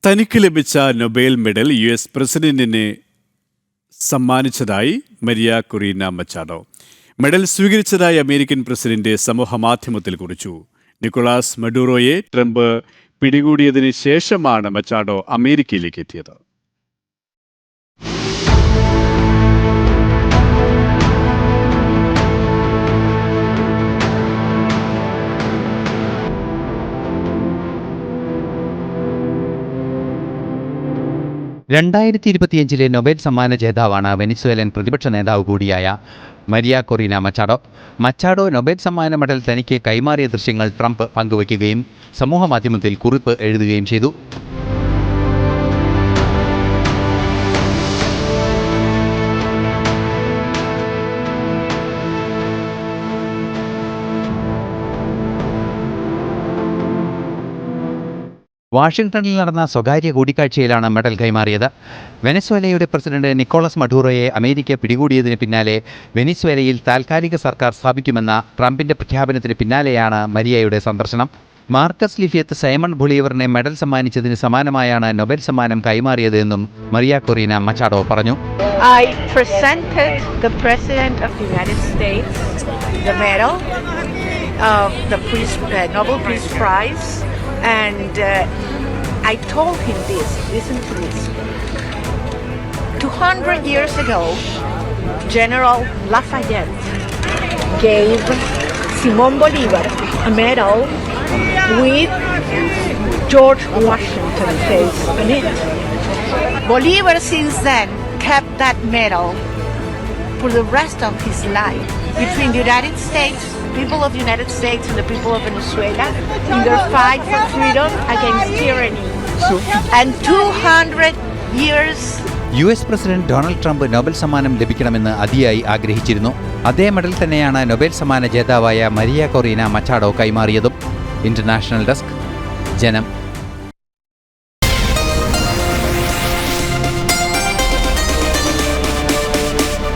തനിക്ക് ലഭിച്ച Nobel medal US പ്രസിഡന്റിന് സമ്മാനിച്ചതായി മരിയ കൊറീന മച്ചാഡോ. മെഡൽ സ്വീകരിച്ചതായി അമേരിക്കൻ പ്രസിഡന്റ് സമൂഹമാധ്യമത്തിൽ കുറിച്ചു. നിക്കോളാസ് മഡൂറോയെ ട്രംപ് പിടികൂടിയതിന് ശേഷമാണ് മച്ചാഡോ അമേരിക്കയിലേക്ക് എത്തിയത്. രണ്ടായിരത്തി നൊബേൽ സമ്മാന ജേതാവാണ് വെനിസ്വേലൻ പ്രതിപക്ഷ നേതാവ് കൂടിയായ Maria Corina Machado. Machado Nobel സമ്മാന മെഡൽ തനിക്ക് കൈമാറിയ ദൃശ്യങ്ങൾ ട്രംപ് പങ്കുവയ്ക്കുകയും സമൂഹമാധ്യമത്തിൽ കുറിപ്പ് എഴുതുകയും ചെയ്തു. വാഷിംഗ്ടണിൽ നടന്ന സ്വകാര്യ കൂടിക്കാഴ്ചയിലാണ് മെഡൽ കൈമാറിയത്. വെനസ്വേലയുടെ പ്രസിഡന്റ് നിക്കോളസ് മഡൂറോയെ അമേരിക്ക പിടികൂടിയതിന് പിന്നാലെ വെനിസ്വേലയിൽ താൽക്കാലിക സർക്കാർ സ്ഥാപിക്കുമെന്ന ട്രംപിന്റെ പ്രഖ്യാപനത്തിന് പിന്നാലെയാണ് മരിയയുടെ സന്ദർശനം. മാർക്കസ് ലിഫിയത്ത് സൈമൺ ബൊളീവറിനെ മെഡൽ സമ്മാനിച്ചതിന് സമാനമായാണ് നൊബേൽ സമ്മാനം കൈമാറിയത് എന്നും മരിയ കൊറീന മച്ചാഡോ പറഞ്ഞു. I presented the President of the United States the medal of the Nobel Peace Prize. And I told him this, listen to this. 200 years ago, General Lafayette gave Simón Bolívar a medal with George Washington's face on it. Bolívar since then kept that medal for the rest of his life between the United States, people of the United States and the people of Venezuela in their fight for freedom against tyranny. And 200 years US president Donald Trump Nobel സമ്മാനം ലഭിക്കണമെന്ന് അതിയായി ആഗ്രഹിച്ചിരുന്നു. അതേ medal തന്നെയാണ് Nobel സമ്മാന ജേതാവായ Maria Corina Machado കൈമാറിയതും. International desk, ജനം.